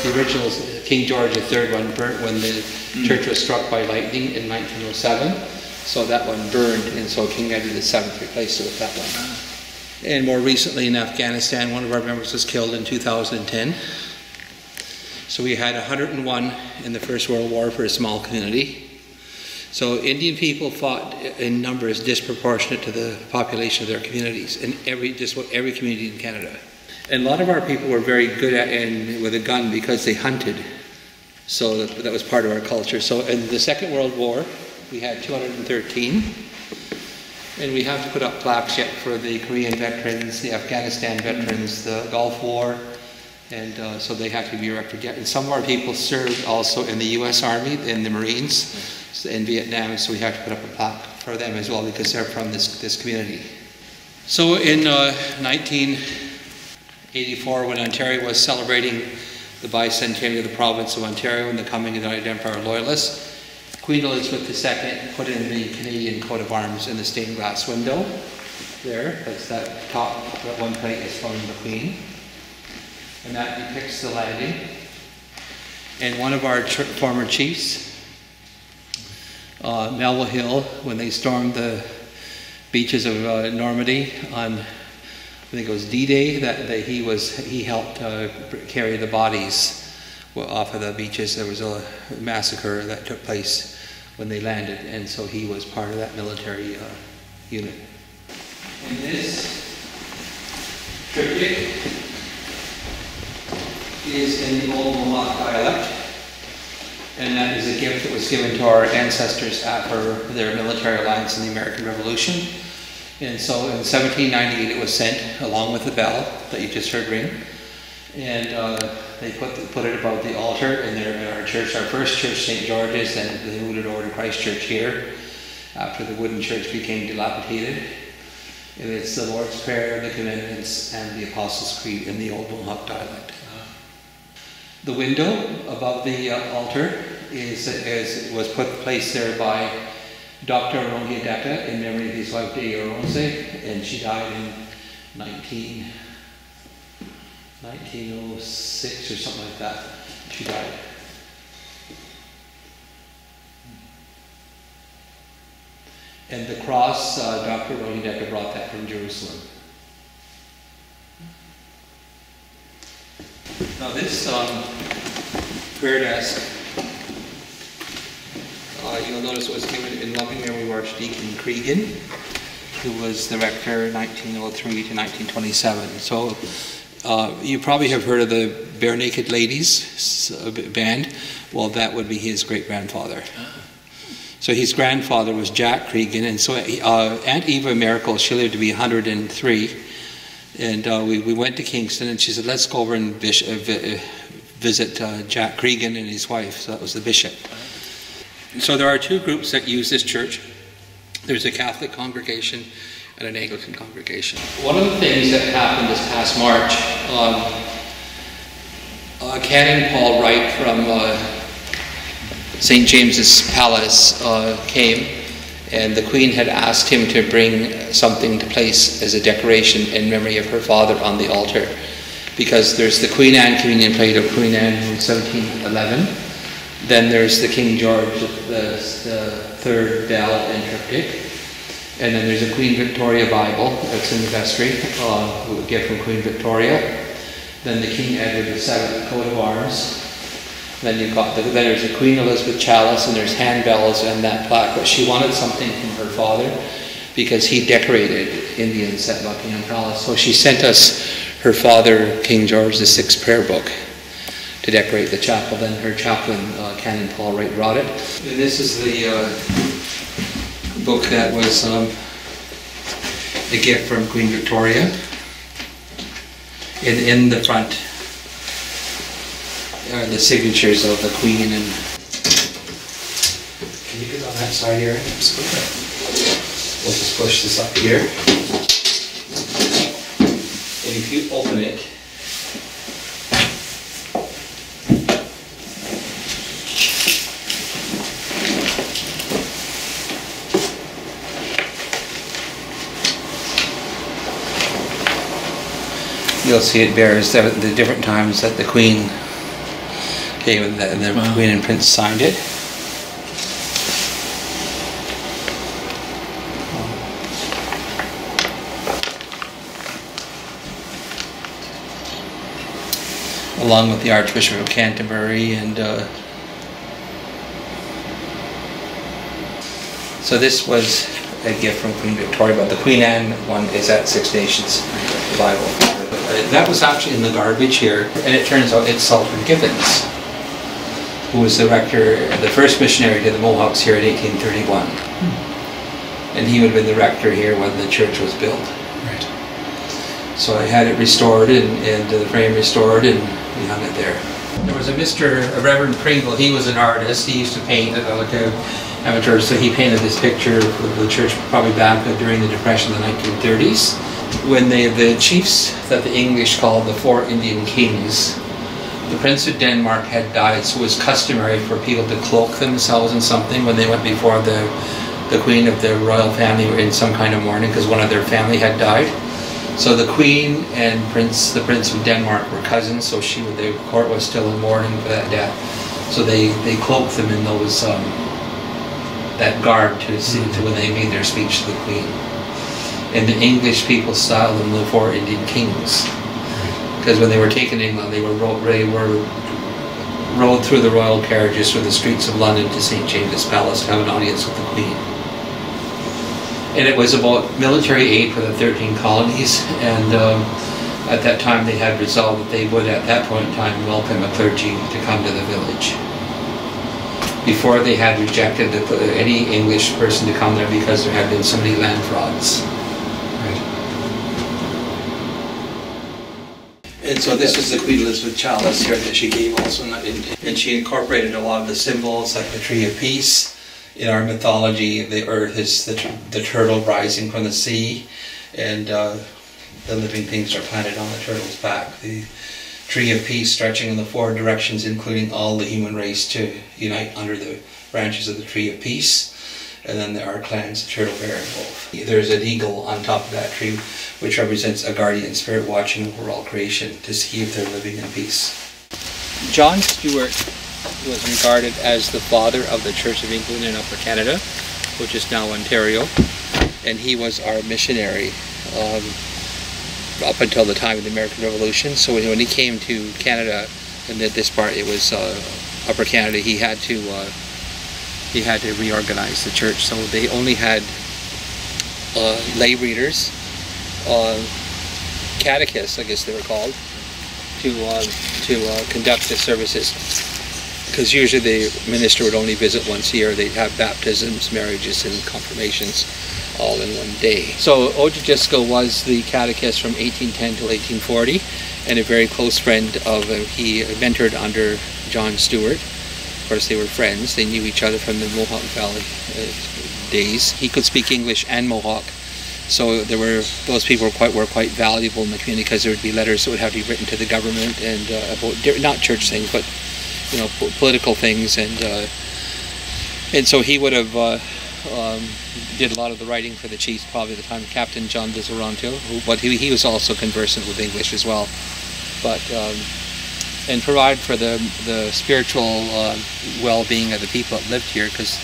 the original King George III one burnt when the church was struck by lightning in 1907. So that one burned, and so King Edward VII replaced it with that one. And more recently in Afghanistan, one of our members was killed in 2010. So we had 101 in the First World War for a small community. So Indian people fought in numbers disproportionate to the population of their communities, in just about every community in Canada. And a lot of our people were very good with a gun because they hunted. So that was part of our culture. So in the Second World War, we had 213. And we have to put up plaques yet for the Korean veterans, the Afghanistan veterans, the Gulf War. And so they have to be erected yet. And some of our people served also in the U.S. Army, in the Marines, in Vietnam. So we have to put up a plaque for them as well because they're from this community. So in 1984, when Ontario was celebrating the bicentennial of the province of Ontario and the coming of the United Empire Loyalists, Queen Elizabeth II put in the Canadian coat of arms in the stained glass window. There, that's that top, that one plate is from the Queen. And that depicts the landing. And one of our former chiefs, Melville Hill, when they stormed the beaches of Normandy on, I think it was D-Day, he helped carry the bodies off of the beaches. There was a massacre that took place when they landed, and so he was part of that military unit. And this triptych is in the Old Mohawk dialect, and that is a gift that was given to our ancestors after their military alliance in the American Revolution. And so in 1798 it was sent along with the bell that you just heard ring, and they put it above the altar in our church, our first church, St. George's, and they moved it over to Christ Church here after the wooden church became dilapidated. And it's the Lord's Prayer, the Commandments, and the Apostles' Creed in the Old Mohawk dialect. The window above the altar was placed there by Dr. Rongiadeka in memory of his wife Deseronto, and she died in 1906 or something like that. She died. And the cross, Dr. Rongiadeka brought that from Jerusalem. Now this prayer desk, you'll notice it was given in loving memory of Archdeacon Cregan, who was the rector 1903 to 1927. So you probably have heard of the Bare Naked Ladies band. Well, that would be his great-grandfather. So his grandfather was Jack Cregan, and so Aunt Eva Maracle, she lived to be 103. And we went to Kingston, and she said, let's go over and visit Jack Cregan and his wife. So that was the bishop. So there are two groups that use this church. There's a Catholic congregation and an Anglican congregation. One of the things that happened this past March, Canon Paul Wright from St. James's Palace came, and the Queen had asked him to bring something to place as a decoration in memory of her father on the altar. Because there's the Queen Anne communion plate of Queen Anne in 1711. Then there's the King George, the third bell and triptych. And then there's a Queen Victoria Bible that's in the vestry, a gift from Queen Victoria. Then the King Edward VII coat of arms. Then you've got then there's a Queen Elizabeth chalice, and there's handbells and that plaque. But she wanted something from her father because he decorated Indians at Buckingham Palace. So she sent us her father, King George VI prayer book to decorate the chapel. Then her chaplain, Canon Paul Wright, brought it. And this is the book that was a gift from Queen Victoria. In the front are the signatures of the Queen. And can you get on that side here? Absolutely. We'll just push this up here. And if you open it, you'll see it bears the different times that the Queen Okay, and the Queen and Prince signed it. Along with the Archbishop of Canterbury, and so this was a gift from Queen Victoria, but the Queen Anne one is at Six Nations, the Bible. That was actually in the garbage here, and it turns out it's Salford Gibbons, who was the rector, the first missionary to the Mohawks here in 1831. And he would have been the rector here when the church was built. Right. So I had it restored, and the frame restored, and we hung it there. There was a Reverend Pringle. He was an artist. He used to paint like an amateur, so he painted this picture of the church probably back during the Depression of the 1930s. When the chiefs that the English called the four Indian kings, the Prince of Denmark had died, so it was customary for people to cloak themselves in something when they went before the Queen of the royal family were in some kind of mourning because one of their family had died. So the Queen and the Prince of Denmark were cousins, so the court was still in mourning for that death. So they cloaked them in those that garb to when they made their speech to the Queen. And the English people styled them the four Indian kings, because when they were taken to England, they were rode through the royal carriages through the streets of London to St. James's Palace to have an audience with the Queen. And it was about military aid for the 13 colonies, and at that time they had resolved that they would at that point in time welcome a clergy to come to the village. Before they had rejected any English person to come there because there had been so many land frauds. Right. And so this was the Queen Elizabeth chalice here that she gave also, and she incorporated a lot of the symbols like the Tree of Peace. In our mythology, the earth is the turtle rising from the sea, and the living things are planted on the turtle's back. The Tree of Peace stretching in the four directions, including all the human race to unite under the branches of the Tree of Peace. And then there are clans, the turtle, bear, and wolf. There's an eagle on top of that tree, which represents a guardian spirit watching over all creation to see if they're living in peace. John Stuart was regarded as the father of the Church of England in Upper Canada, which is now Ontario, and he was our missionary up until the time of the American Revolution. So when he came to Canada, and this part it was Upper Canada, he had to reorganize the church. So they only had lay readers, catechists, I guess they were called, to conduct the services. Because usually the minister would only visit once a year. They'd have baptisms, marriages, and confirmations all in one day. So Ojijisko was the catechist from 1810 till 1840, and a very close friend of he mentored under John Stuart. Of course, they were friends. They knew each other from the Mohawk Valley days. He could speak English and Mohawk, so those people were quite valuable in the community, because there would be letters that would have to be written to the government and about not church things, but political things, and so he would have did a lot of the writing for the chiefs probably at the time. Captain John Deseronto, but he was also conversant with English as well, but and provide for the spiritual well-being of the people that lived here, because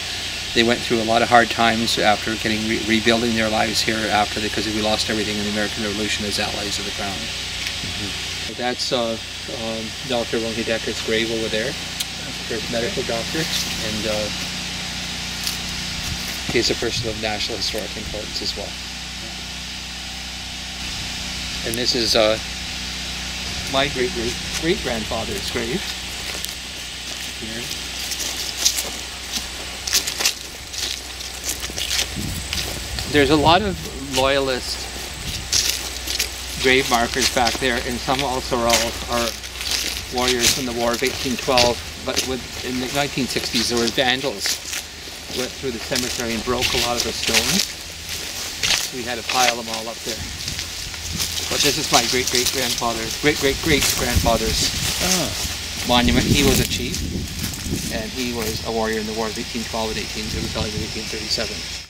they went through a lot of hard times after rebuilding their lives here because we lost everything in the American Revolution as allies of the Crown. Mm-hmm. That's Dr. Wonkideka's grave over there, first medical doctor, and he's a person of national historic importance as well. And this is my great-grandfather's grave here. There's a lot of loyalist grave markers back there, and some also are warriors in the War of 1812, but in the 1960s there were vandals who went through the cemetery and broke a lot of the stones. We had to pile them all up there. But this is my great-great-grandfather's monument. He was a chief, and he was a warrior in the War of 1812 and the Rebellion of 1837.